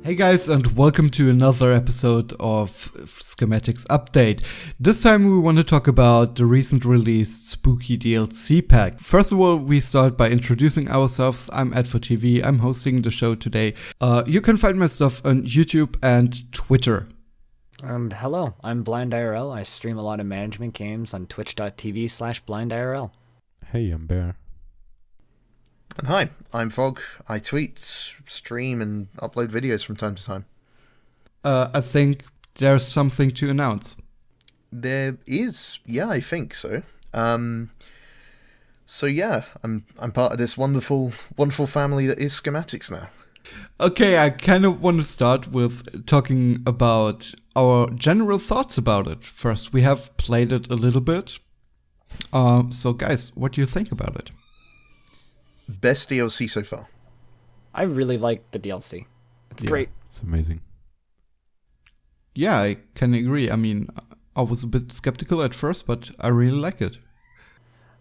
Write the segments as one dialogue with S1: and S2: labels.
S1: Hey guys, and welcome to another episode of Schematics Update. This time we want to talk about the recent released Spooky DLC pack. First of all, we start by introducing ourselves. I'm AdfoTV, I'm hosting the show today. You can find my stuff on YouTube and Twitter.
S2: Hello, I'm BlindIRL. I stream a lot of management games on twitch.tv/BlindIRL.
S3: Hey, I'm Bear.
S4: And hi, I'm Fog. I tweet, stream, and upload videos from time to time.
S1: I think there's something to announce.
S4: There is, yeah, I think so. So yeah, I'm part of this wonderful family that is Schematics now.
S1: Okay, I kind of want to start with talking about our general thoughts about it. First, we have played it a little bit. So guys, what do you think about it?
S4: Best DLC so far.
S2: I really like the DLC. It's great.
S3: It's amazing.
S1: Yeah, I can agree. I mean, I was a bit skeptical at first, but I really like it.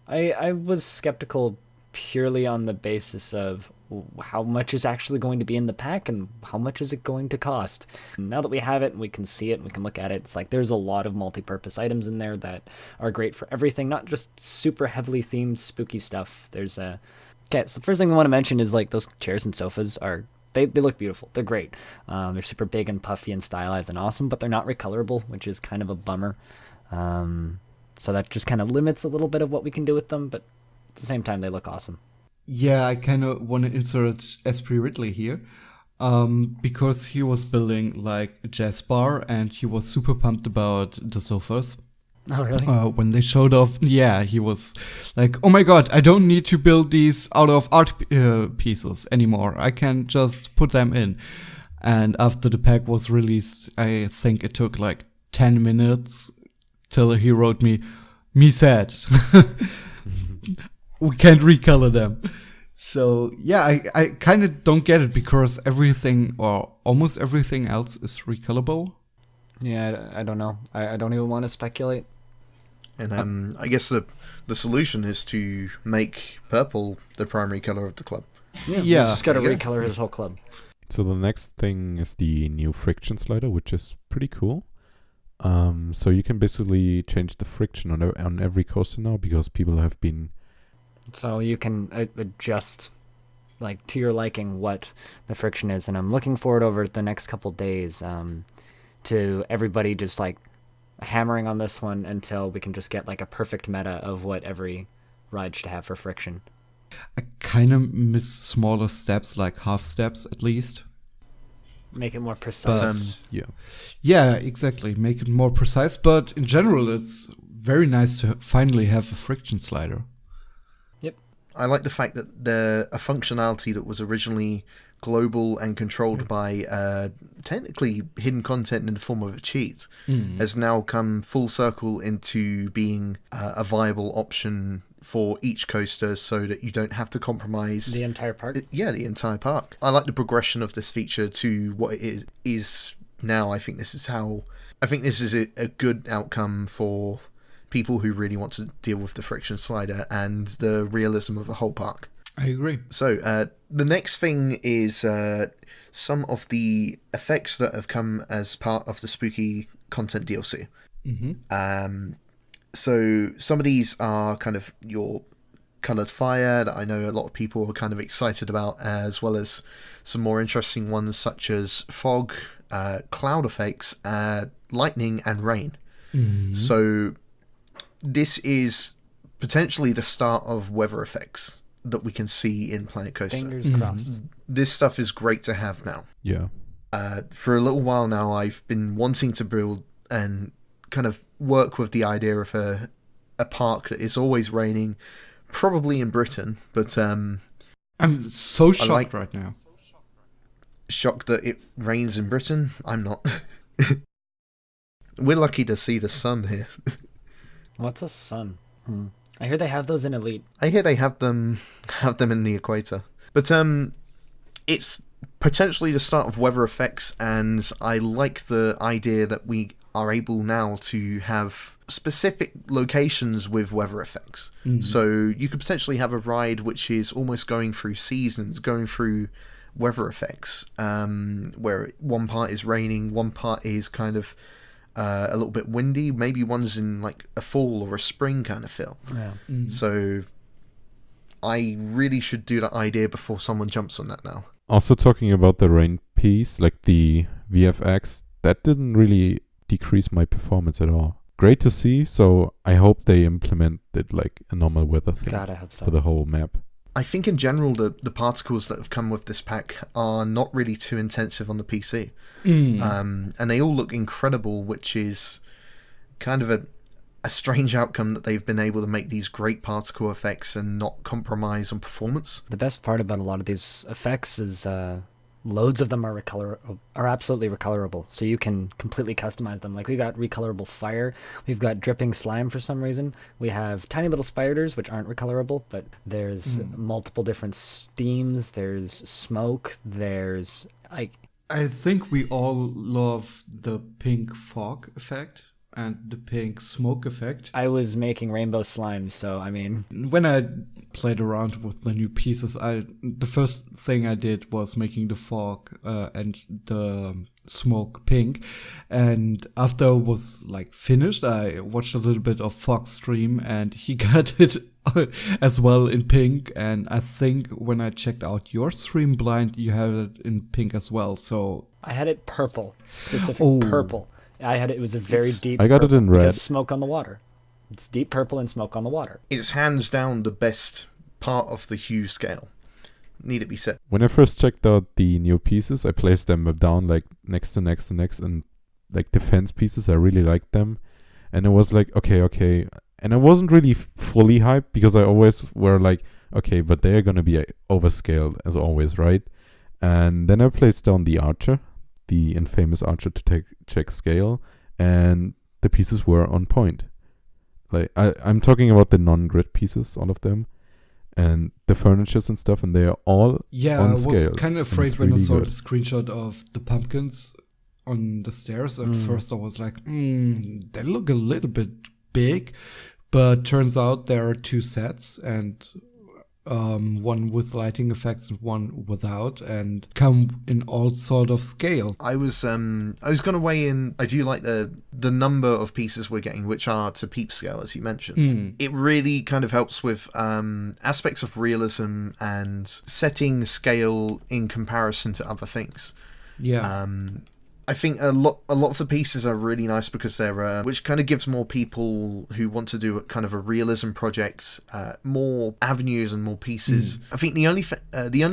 S2: I was skeptical purely on the basis of how much is actually going to be in the pack and how much is it going to cost. Now that we have it and we can see it and we can look at it, it's like there's a lot of multi-purpose items in there that are great for everything, not just super heavily themed spooky stuff. Okay, so the first thing I want to mention is like those chairs and sofas they look beautiful. They're great. They're super big and puffy and stylized and awesome, but they're not recolorable, which is kind of a bummer. So that just kind of limits a little bit of what we can do with them, but at the same time, they look awesome.
S1: Yeah, I kind of want to insert Esprit Ridley here, because he was building like a jazz bar and he was super pumped about the sofas.
S2: Oh, really?
S1: When they showed off, yeah, he was like, oh my god, I don't need to build these out of art pieces anymore. I can just put them in. And after the pack was released, I think it took like 10 minutes till he wrote me sad. We can't recolor them. So, yeah, I kind of don't get it because everything or almost everything else is recolorable.
S2: Yeah, I don't know. I don't even want to speculate.
S4: And I guess the solution is to make purple the primary color of the club.
S2: Yeah. Just got to recolor his whole club.
S3: So the next thing is the new friction slider, which is pretty cool. So you can basically change the friction on every coaster now because people have been...
S2: So you can adjust like to your liking what the friction is. And I'm looking forward over the next couple days to everybody just like hammering on this one until we can just get like a perfect meta of what every ride should have for friction.
S1: I kind of miss smaller steps, like half steps at least.
S2: Make it more precise.
S1: Yeah, exactly. Make it more precise, but in general, it's very nice to finally have a friction slider.
S2: Yep.
S4: I like the fact that a functionality that was originally global and controlled by technically hidden content in the form of a cheat has now come full circle into being a viable option for each coaster so that you don't have to compromise
S2: the entire park.
S4: The entire park. I like the progression of this feature to what it is now. I think this is a good outcome for people who really want to deal with the friction slider and the realism of the whole park.
S1: I agree.
S4: So, the next thing is some of the effects that have come as part of the spooky content DLC.
S1: Mm-hmm.
S4: So, some of these are kind of your coloured fire that I know a lot of people are kind of excited about, as well as some more interesting ones such as fog, cloud effects, lightning, and rain.
S1: Mm-hmm.
S4: So, this is potentially the start of weather effects that we can see in Planet Coaster.
S2: Fingers crossed.
S4: This stuff is great to have now.
S3: Yeah.
S4: For a little while now, I've been wanting to build and kind of work with the idea of a park that is always raining, probably in Britain, but
S1: I'm so shocked right now.
S4: Shocked that it rains in Britain? I'm not. We're lucky to see the sun here.
S2: What's a sun? I hear they have those in Elite.
S4: I hear they have them in the equator. But it's potentially the start of weather effects, and I like the idea that we are able now to have specific locations with weather effects. So you could potentially have a ride which is almost going through seasons, going through weather effects, where one part is raining, one part is kind of a little bit windy, maybe one's in like a fall or a spring kind of feel.
S2: Yeah.
S4: So I really should do that idea before someone jumps on that now.
S3: Also talking about the rain piece, like the VFX, that didn't really decrease my performance at all. Great to see, so I hope they implement it like a normal weather thing
S2: God, I hope so.
S3: for the whole map.
S4: I think in general the particles that have come with this pack are not really too intensive on the PC. And they all look incredible, which is kind of a strange outcome that they've been able to make these great particle effects and not compromise on performance.
S2: The best part about a lot of these effects is loads of them are absolutely recolorable, so you can completely customize them. Like, we got recolorable fire, we've got dripping slime for some reason, we have tiny little spiders which aren't recolorable, but there's multiple different steams, there's smoke, there's like...
S1: I think we all love the pink fog effect and the pink smoke effect.
S2: I was making rainbow slime, so I mean...
S1: When I played around with the new pieces, the first thing I did was making the fog and the smoke pink. And after I was like finished, I watched a little bit of Fog's stream and he got it as well in pink. And I think when I checked out your stream, Blind, you had it in pink as well. So
S2: I had it purple, specific purple. It was a very deep
S3: I got it in red.
S2: because smoke on the water. It's deep purple and smoke on the water.
S4: It's hands down the best part of the hue scale. Need it be said.
S3: When I first checked out the new pieces, I placed them down like next to next, and like defense pieces, I really liked them. And it was like, okay. And I wasn't really fully hyped because I always were like, okay, but they're going to be overscaled as always, right? And then I placed down the archer, the infamous archer, to check scale, and the pieces were on point. Like I'm talking about the non-grid pieces, all of them, and the furnitures and stuff, and they are all on scale.
S1: I was kind of afraid when I saw the screenshot of the pumpkins on the stairs. At first I was like, they look a little bit big, but turns out there are two sets, and one with lighting effects and one without, and come in all sort of scale.
S4: I was going to weigh in. I do like the number of pieces we're getting, which are to peep scale, as you mentioned. It really kind of helps with aspects of realism and setting scale in comparison to other things.
S1: Yeah.
S4: I think a lot of the pieces are really nice because they're which kind of gives more people who want to do kind of a realism project more avenues and more pieces. I think the only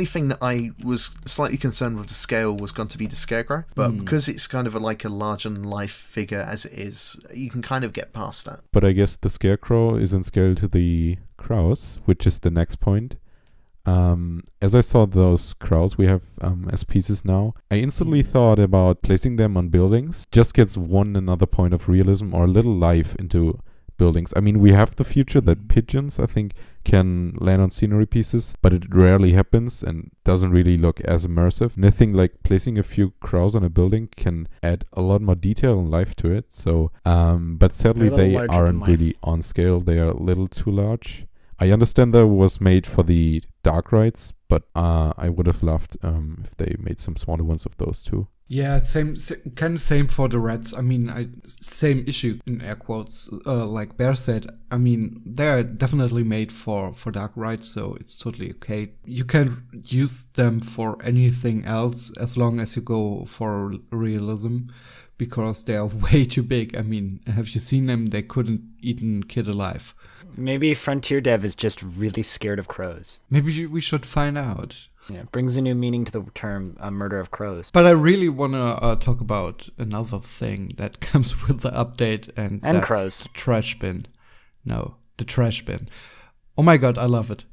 S4: thing that I was slightly concerned with the scale was going to be the scarecrow, but because it's kind of like a larger than life figure as it is, you can kind of get past that.
S3: But I guess the scarecrow is in scale to the crows, which is the next point. As I saw those crows we have as pieces now, I instantly thought about placing them on buildings. Just gets another point of realism or a little life into buildings. I mean, we have the feature that pigeons, I think, can land on scenery pieces, but it rarely happens and doesn't really look as immersive. And I think like placing a few crows on a building can add a lot more detail and life to it. So, but sadly they aren't really on scale. They are a little too large. I understand that it was made for the dark rides, but I would have loved if they made some smaller ones of those too.
S1: Yeah, same for the rats. I mean, same issue in air quotes. Like Bear said, I mean, they're definitely made for dark rides, so it's totally okay. You can use them for anything else as long as you go for realism, because they are way too big. I mean, have you seen them? They couldn't eat a kid alive.
S2: Maybe Frontier Dev is just really scared of crows.
S1: Maybe we should find out.
S2: Yeah, brings a new meaning to the term murder of crows.
S1: But I really want to talk about another thing that comes with the update, and that's
S2: crows.
S1: The trash bin. No, the trash bin. Oh my god, I love it.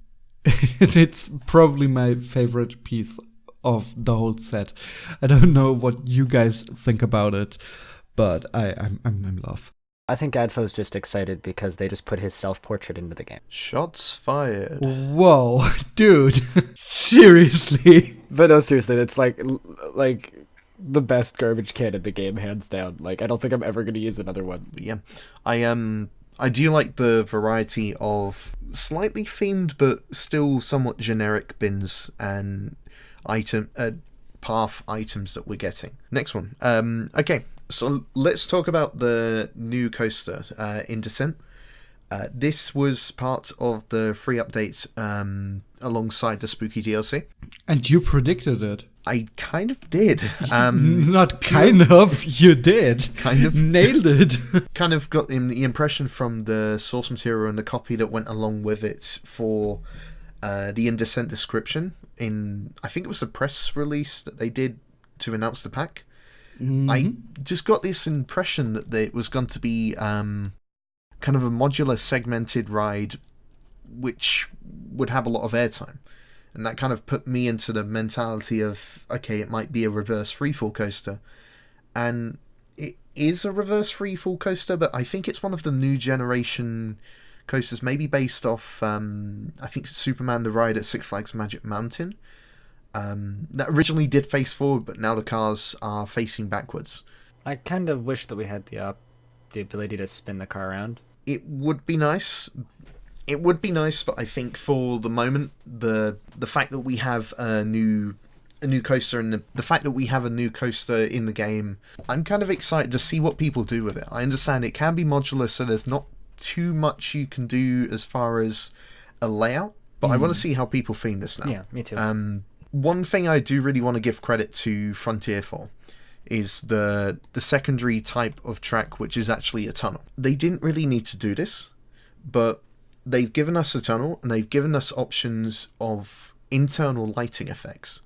S1: It's probably my favorite piece of the whole set. I don't know what you guys think about it, but I'm in love.
S2: I think Adfo's just excited because they just put his self-portrait into the game.
S4: Shots fired.
S1: Whoa, dude. Seriously.
S2: But no, seriously, it's like the best garbage can in the game, hands down. Like, I don't think I'm ever going to use another one.
S4: Yeah. I do like the variety of slightly themed but still somewhat generic bins, and path items that we're getting. Next one. Okay, so let's talk about the new coaster in Descent. This was part of the free updates alongside the Spooky DLC.
S1: And you predicted it.
S4: I kind of did.
S1: Not kind of, you did.
S4: Kind of.
S1: Nailed it.
S4: Kind of got the impression from the source material and the copy that went along with it for the In Descent description. I think it was a press release that they did to announce the pack. Mm-hmm. I just got this impression that it was going to be kind of a modular segmented ride which would have a lot of airtime, and that kind of put me into the mentality of, okay, it might be a reverse freefall coaster, and it is a reverse freefall coaster, but I think it's one of the new generation coasters, maybe based off I think Superman the ride at Six Flags Magic Mountain, that originally did face forward, but now the cars are facing backwards.
S2: I kind of wish that we had the ability to spin the car around.
S4: It would be nice. It would be nice, but I think for the moment, the fact that we have a new coaster and the fact that we have a new coaster in the game, I'm kind of excited to see what people do with it. I understand it can be modular, so there's not too much you can do as far as a layout, but I want to see how people theme this now.
S2: Yeah, me too.
S4: One thing I do really want to give credit to Frontier for is the secondary type of track, which is actually a tunnel. They didn't really need to do this, but they've given us a tunnel and they've given us options of internal lighting effects.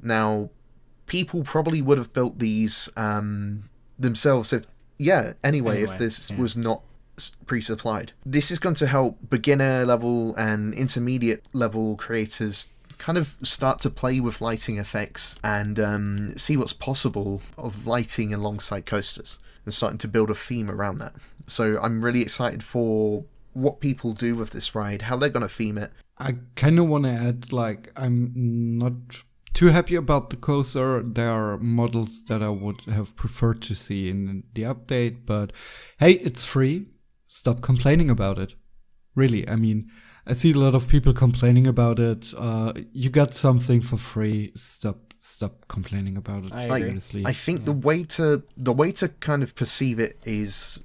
S4: Now, people probably would have built these themselves if this was not pre-supplied. This is going to help beginner level and intermediate level creators kind of start to play with lighting effects and see what's possible of lighting alongside coasters and starting to build a theme around that. So I'm really excited for what people do with this ride, how they're going to theme it.
S1: I kind of want to add, like, I'm not too happy about the coaster. There are models that I would have preferred to see in the update, but hey, it's free. Stop complaining about it. Really, I mean, I see a lot of people complaining about it. You got something for free. Stop complaining about it. Seriously.
S4: I think the way to kind of perceive it is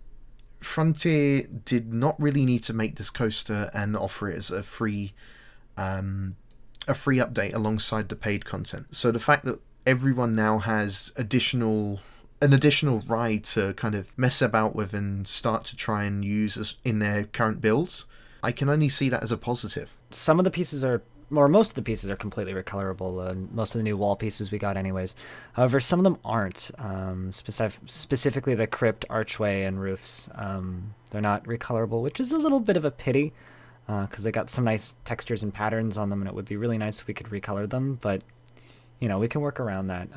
S4: Frontier did not really need to make this coaster and offer it as a free update alongside the paid content. So the fact that everyone now has an additional ride to kind of mess about with and start to try and use in their current builds, I can only see that as a positive.
S2: Some of the pieces most of the pieces are completely recolorable. Most of the new wall pieces we got anyways. However, some of them aren't. Specifically the crypt, archway, and roofs. They're not recolorable, which is a little bit of a pity, because they got some nice textures and patterns on them, and it would be really nice if we could recolor them, but we can work around that.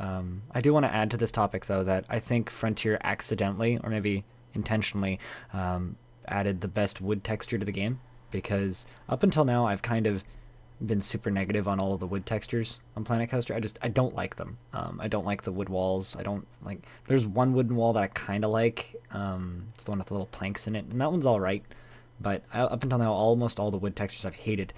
S2: I do want to add to this topic, though, that I think Frontier accidentally, or maybe intentionally, added the best wood texture to the game, because up until now I've kind of been super negative on all of the wood textures on Planet Coaster. I don't like them. I don't like the wood walls. There's one wooden wall that I kind of like. It's the one with the little planks in it, and that one's all right. But up until now, almost all the wood textures I've hated.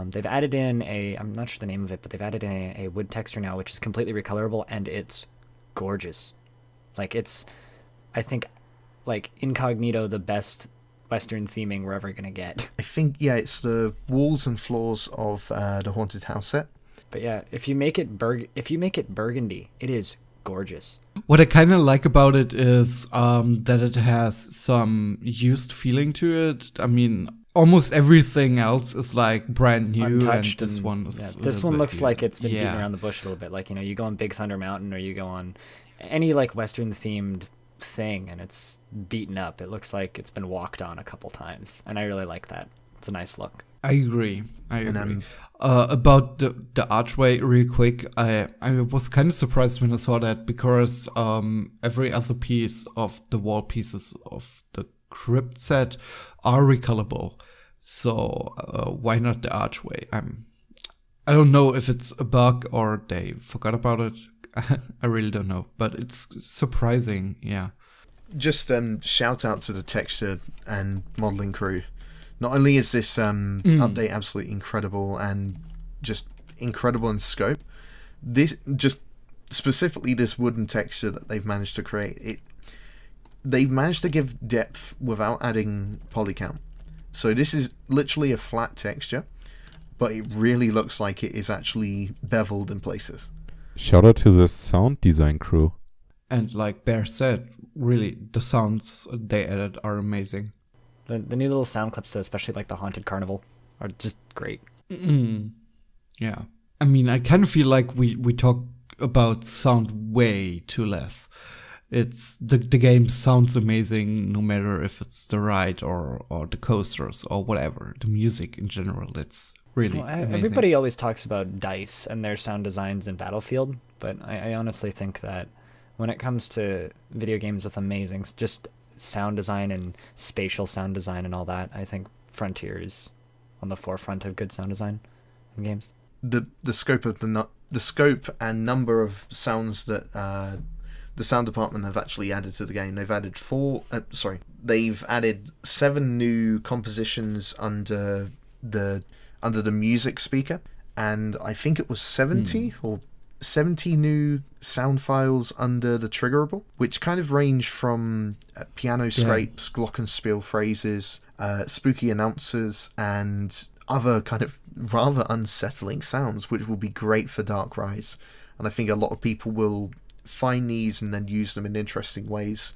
S2: They've added in I'm not sure the name of it, but they've added in a wood texture now, which is completely recolorable, and it's gorgeous. I think, incognito, the best Western theming we're ever going to get.
S4: I think, it's the walls and floors of the Haunted House set.
S2: But yeah, if you make it burgundy, it is gorgeous.
S1: What I kind of like about it is that it has some used feeling to it. I mean, almost everything else is like brand new,
S2: untouched,
S1: and this one is
S2: this one looks like it's been beaten around the bush a little bit. Like, you go on Big Thunder Mountain, or you go on any Western themed thing, and it's beaten up. It looks like it's been walked on a couple times, and I really like that. It's a nice look.
S1: I agree. About the archway, real quick, I was kind of surprised when I saw that, because every other piece of the wall pieces of the crypt set are recolorable. So why not the archway? I don't know if it's a bug or they forgot about it. I really don't know, but it's surprising, yeah.
S4: Just shout out to the texture and modeling crew. Not only is this update absolutely incredible and just incredible in scope, this just specifically this wooden texture that they've managed to create, they've managed to give depth without adding poly count. So this is literally a flat texture, but it really looks like it is actually beveled in places.
S3: Shout out to the sound design crew.
S1: And like Bear said, really, the sounds they added are amazing.
S2: The new little sound clips, especially like the Haunted Carnival, are just great.
S1: Yeah. I mean, I kind of feel like we talk about sound way too less. It's the game sounds amazing no matter if it's the ride or the coasters or whatever. The music in general, it's really amazing.
S2: Everybody always talks about DICE and their sound designs in Battlefield, but I honestly think that when it comes to video games with amazing just sound design and spatial sound design and all that, I think Frontier is on the forefront of good sound design in games.
S4: The scope of the scope and number of sounds that the sound department have actually added to the game. They've added they've added 7 new compositions under the music speaker, and I think it was 70 or 70 new sound files under the triggerable, which kind of range from piano scrapes, glockenspiel phrases, spooky announcers, and other kind of rather unsettling sounds, which will be great for dark rides. And I think a lot of people will find these and then use them in interesting ways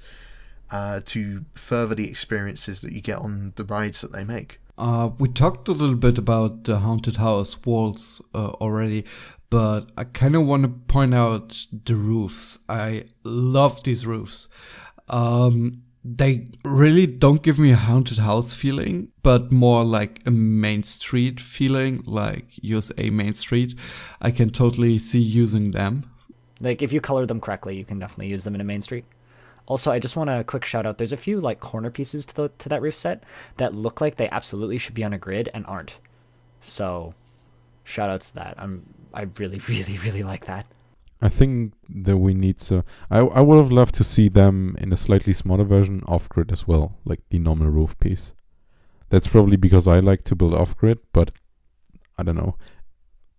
S4: to further the experiences that you get on the rides that they make.
S1: We talked a little bit about the haunted house walls already, but I kind of want to point out the roofs. I love these roofs. They really don't give me a haunted house feeling, but more like a Main Street feeling, like USA Main Street. I can totally see using them.
S2: Like, if you color them correctly, you can definitely use them in a Main Street. Also, I just want a quick shout out. There's a few like corner pieces to that roof set that look like they absolutely should be on a grid and aren't. So, shout outs to that. I really, really, really like that.
S3: I think that we need to... I would have loved to see them in a slightly smaller version off-grid as well, like the normal roof piece. That's probably because I like to build off-grid, but I don't know.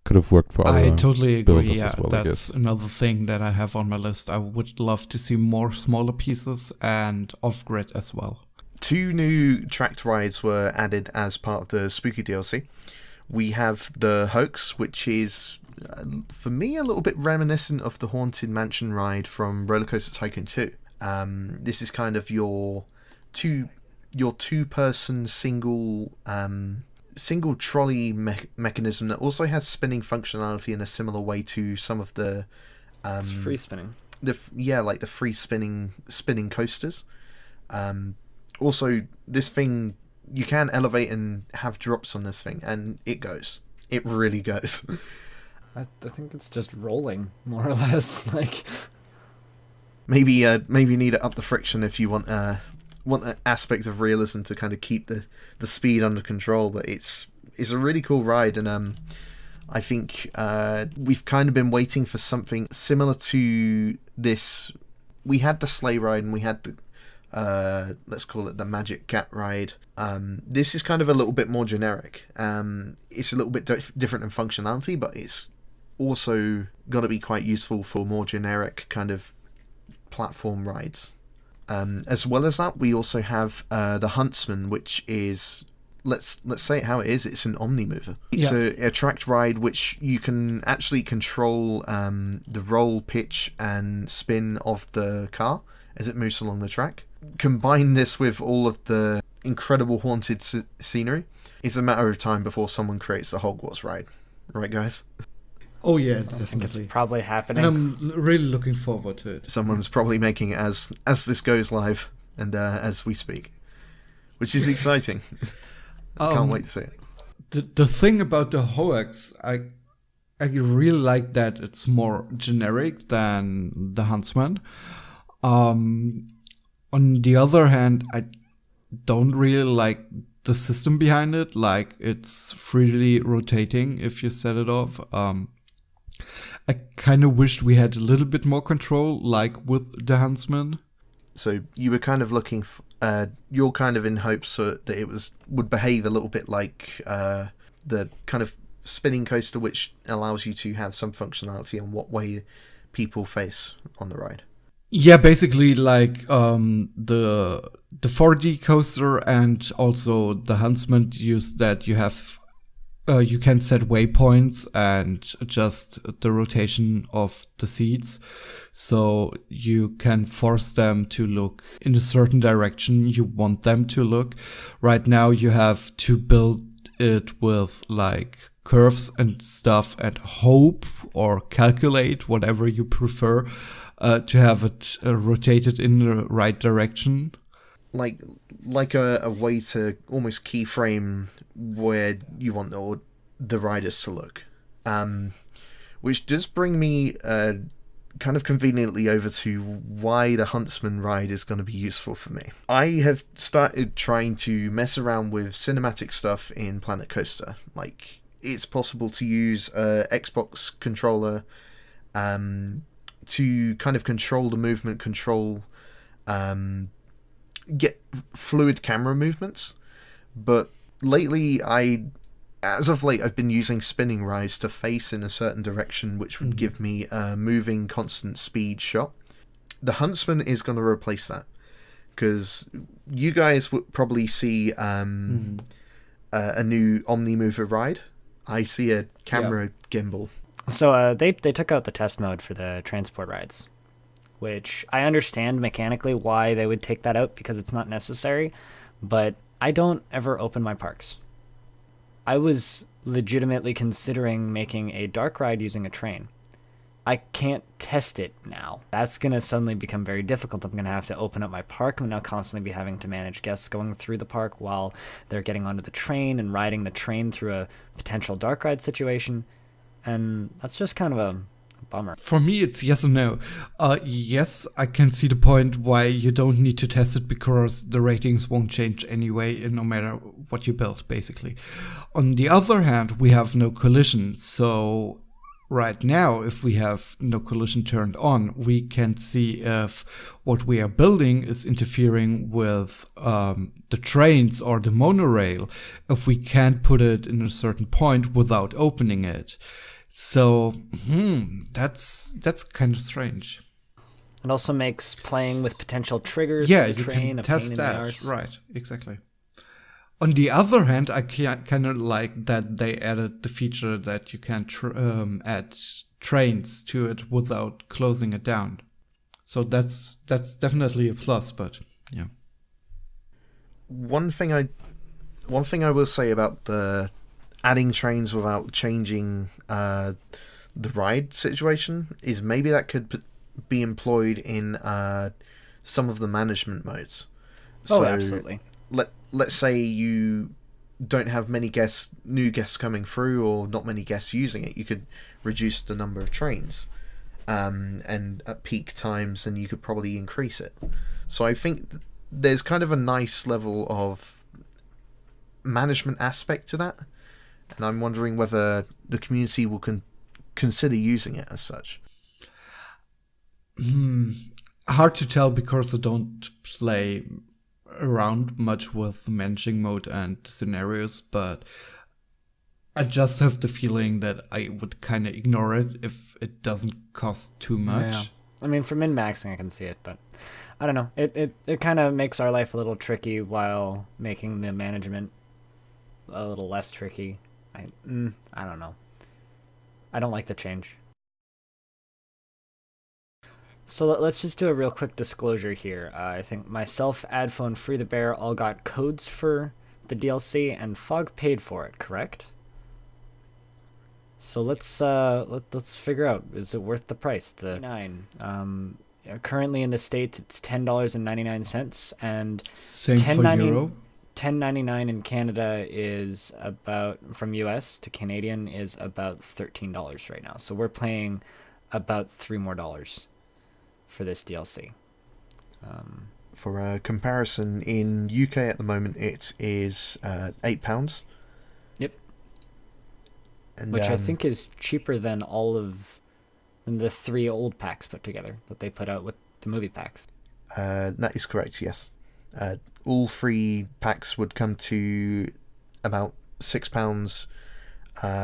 S3: Could have worked for other
S1: I totally agree. Yeah,
S3: as well, I
S1: that's
S3: guess.
S1: another thing that I have on my list. I would love to see more smaller pieces and off-grid as well.
S4: 2 new tracked rides were added as part of the Spooky DLC. We have the Hoax, which is, for me, a little bit reminiscent of the Haunted Mansion ride from Roller Coaster Tycoon 2. This is kind of your two-person single trolley mechanism that also has spinning functionality in a similar way to some of the
S2: It's free spinning.
S4: Like the free spinning coasters. Also, this thing, you can elevate and have drops on this thing, and it goes. It really goes.
S2: I think it's just rolling, more or less. Like,
S4: maybe need to up the friction if you want an aspect of realism to kind of keep the speed under control. But it's a really cool ride, and I think we've kind of been waiting for something similar to this. We had the sleigh ride, and we had the let's call it the Magic Cat ride. This is kind of a little bit more generic. It's a little bit different in functionality, but it's also got to be quite useful for more generic kind of platform rides. As well as that, we also have the Huntsman, which is, let's say it how it is, it's an Omnimover. It's a tracked ride which you can actually control the roll, pitch, and spin of the car as it moves along the track. Combine this with all of the incredible haunted scenery. It's a matter of time before someone creates the Hogwarts ride. Right, guys?
S1: Oh yeah,
S2: I think
S1: definitely.
S2: it's probably happening.
S1: And I'm really looking forward to it.
S4: Someone's probably making it as this goes live and as we speak, which is exciting. I can't wait to see it.
S1: The thing about the Hoax, I really like that it's more generic than the Huntsman. On the other hand, I don't really like the system behind it. Like, it's freely rotating if you set it off. I kind of wished we had a little bit more control, like with the Huntsman.
S4: So you were kind of looking, you're kind of in hopes that it would behave a little bit like the kind of spinning coaster, which allows you to have some functionality on what way people face on the ride.
S1: Yeah, basically like the 4D coaster and also the Huntsman use that you have. You can set waypoints and adjust the rotation of the seats, so you can force them to look in a certain direction you want them to look. Right now you have to build it with like curves and stuff and hope or calculate, whatever you prefer, to have it rotated in the right direction.
S4: Like a way to almost keyframe where you want the riders to look. Which does bring me kind of conveniently over to why the Huntsman ride is going to be useful for me. I have started trying to mess around with cinematic stuff in Planet Coaster. Like, it's possible to use a Xbox controller to kind of control the movement, get fluid camera movements. But as of late, I've been using spinning rides to face in a certain direction, which would give me a moving constant speed shot. The Huntsman is going to replace that, because you guys would probably see a new OmniMover ride. I see a camera gimbal.
S2: So they took out the test mode for the transport rides, which I understand mechanically why they would take that out, because it's not necessary, but I don't ever open my parks. I was legitimately considering making a dark ride using a train. I can't test it now. That's going to suddenly become very difficult. I'm going to have to open up my park. I'm now constantly be having to manage guests going through the park while they're getting onto the train and riding the train through a potential dark ride situation. And that's just kind of a bummer.
S1: For me, it's yes and no. Yes, I can see the point why you don't need to test it, because the ratings won't change anyway, no matter what you build, basically. On the other hand, we have no collision. So right now, if we have no collision turned on, we can see if what we are building is interfering with the trains or the monorail, if we can't put it in a certain point without opening it. So, that's kind of strange.
S2: It also makes playing with potential triggers
S1: Yeah,
S2: for the
S1: you
S2: train
S1: can
S2: a
S1: test
S2: pain in the
S1: that.
S2: arse.
S1: Right, exactly. On the other hand, I kind of like that they added the feature that you can add trains to it without closing it down. So that's definitely a plus, but yeah.
S4: One thing I will say about the adding trains without changing the ride situation is maybe that could be employed in some of the management modes.
S2: Oh, absolutely.
S4: Let's say you don't have many new guests coming through, or not many guests using it. You could reduce the number of trains, and at peak times, then you could probably increase it. So I think there's kind of a nice level of management aspect to that, and I'm wondering whether the community will consider using it as such.
S1: Hard to tell, because I don't play around much with the managing mode and scenarios, but I just have the feeling that I would kind of ignore it if it doesn't cost too much.
S2: Yeah. I mean, for min-maxing I can see it, but I don't know. It kind of makes our life a little tricky while making the management a little less tricky. I don't know. I don't like the change. So let's just do a real quick disclosure here. I think myself, Adfo, and Freethebear all got codes for the DLC, and Fog paid for it, correct? So let's figure out, is it worth the price? The currently in the States it's $10.99, and
S1: Same for Euro.
S2: $10.99 in Canada is about, from US to Canadian, is about $13 right now. So we're paying about $3 more for this DLC.
S4: For a comparison, in UK at the moment it is £8.
S2: Yep.
S4: And,
S2: which I think is cheaper than than the 3 old packs put together that they put out with the movie packs.
S4: That is correct, yes. All 3 packs would come to about £6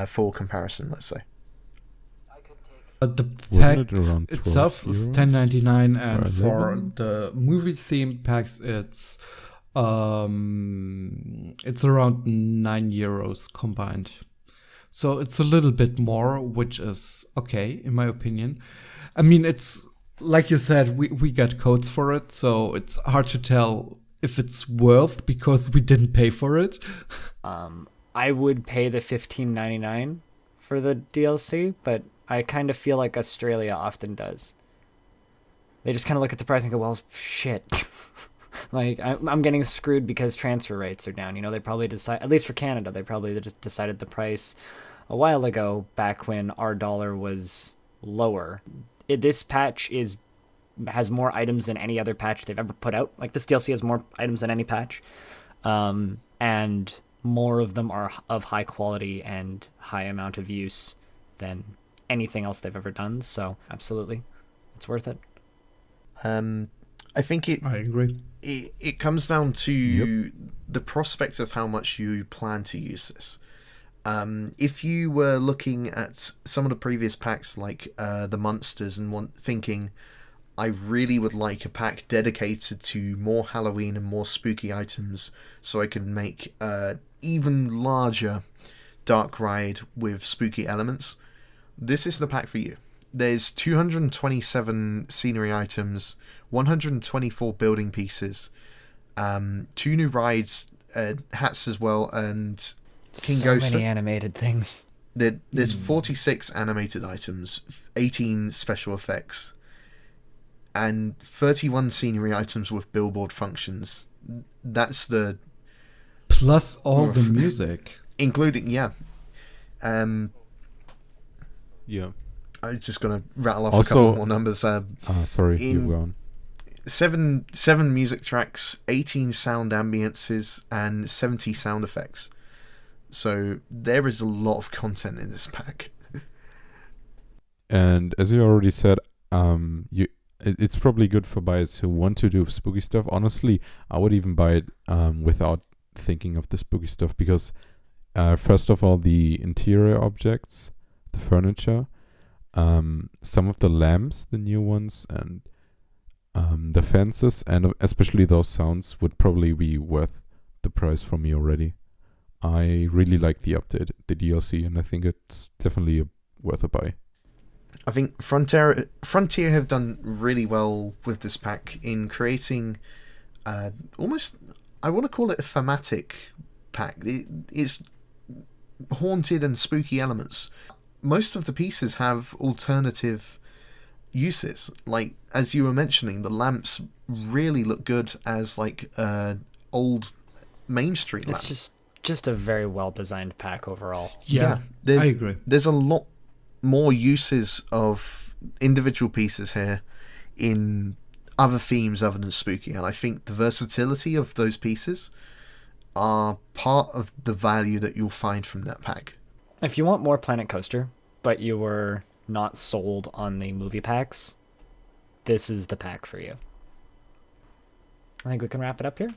S4: for comparison, let's say.
S1: The
S3: Wasn't
S1: pack
S3: it around 12
S1: itself is
S3: euros?
S1: $10.99, and
S3: Or
S1: for
S3: 11?
S1: the movie themed packs, it's around €9 combined. So it's a little bit more, which is okay in my opinion. I mean, it's like you said, we got codes for it, so it's hard to tell if it's worth because we didn't pay for it.
S2: I would pay the $15.99 for the DLC, but I kind of feel like Australia often does. They just kind of look at the price and go, well, shit. Like, I'm getting screwed because transfer rates are down. You know, they probably decide, at least for Canada, they probably just decided the price a while ago, back when our dollar was lower. This patch has more items than any other patch they've ever put out. Like, this DLC has more items than any patch. And more of them are of high quality and high amount of use than anything else they've ever done. So, absolutely, it's worth it.
S4: I think
S1: I agree.
S4: It comes down to the prospect of how much you plan to use this. If you were looking at some of the previous packs, like the Monsters, and thinking, I really would like a pack dedicated to more Halloween and more spooky items, so I can make even larger dark ride with spooky elements, this is the pack for you. There's 227 scenery items, 124 building pieces, 2 new rides, hats as well, and King Ghost.
S2: So many animated things.
S4: There's 46 animated items, 18 special effects, and 31 scenery items with billboard functions. That's the...
S1: Plus all the music.
S4: Including, yeah.
S3: Yeah.
S4: I'm just going to rattle off
S3: Also,
S4: a couple more numbers.
S3: Sorry, you go on.
S4: 7 music tracks, 18 sound ambiences, and 70 sound effects. So there is a lot of content in this pack.
S3: And as you already said, it's probably good for buyers who want to do spooky stuff. Honestly, I would even buy it without thinking of the spooky stuff, because first of all, the interior objects, the furniture, some of the lamps, the new ones, and the fences, and especially those sounds would probably be worth the price for me already. I really like the update, the DLC, and I think it's definitely worth a buy.
S4: I think Frontier have done really well with this pack in creating almost, I want to call it a thematic pack. It's haunted and spooky elements. Most of the pieces have alternative uses. Like, as you were mentioning, the lamps really look good as like old Main Street lamps.
S2: It's just a very well designed pack overall.
S1: Yeah, I agree.
S4: There's a lot more uses of individual pieces here in other themes other than spooky, and I think the versatility of those pieces are part of the value that you'll find from that pack.
S2: If you want more Planet Coaster, but you were not sold on the movie packs, this is the pack for you. I think we can wrap it up here.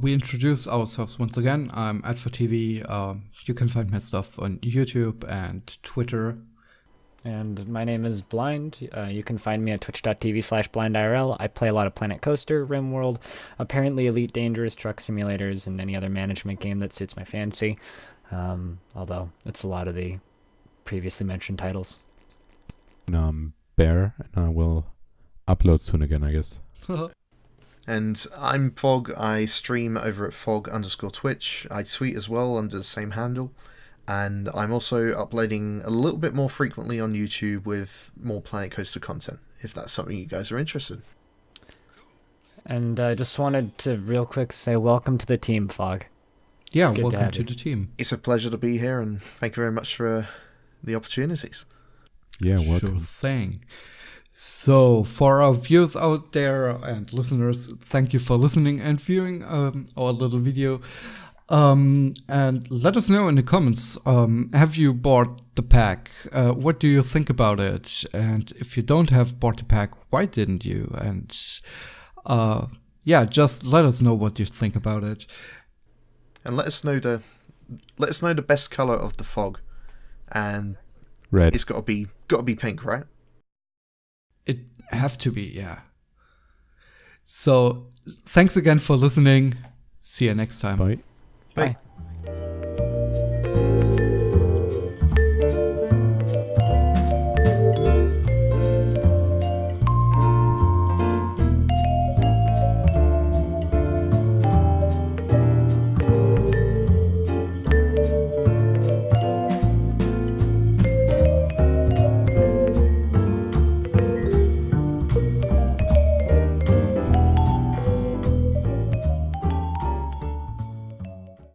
S1: We introduce ourselves once again. I'm AdfoTV. You can find my stuff on YouTube and Twitter.
S2: And my name is Blind. You can find me at twitch.tv/BlindIRL. I play a lot of Planet Coaster, RimWorld, apparently Elite Dangerous, truck simulators, and any other management game that suits my fancy. Although it's a lot of the previously mentioned titles.
S3: Bear, and I will upload soon again, I guess.
S4: And I'm Fog. I stream over at Fog_Twitch. I tweet as well under the same handle. And I'm also uploading a little bit more frequently on YouTube with more Planet Coaster content, if that's something you guys are interested in.
S2: And I just wanted to real quick say welcome to the team, Fog.
S1: Yeah,
S2: It's good to
S1: welcome
S2: have
S1: to
S2: you.
S1: the team.
S4: It's a pleasure to be here, and thank you very much for the opportunities.
S3: Yeah,
S1: Sure
S3: welcome.
S1: thing. So, for our viewers out there and listeners, thank you for listening and viewing our little video. And let us know in the comments, have you bought the pack? What do you think about it? And if you don't have bought the pack, why didn't you? And yeah, just let us know what you think about it.
S4: And let us know the let us know the best color of the fog, and
S3: Red.
S4: it's got to be pink, right?
S1: It have to be, yeah. So thanks again for listening. See you next time.
S3: Bye.
S4: Bye.
S2: Bye.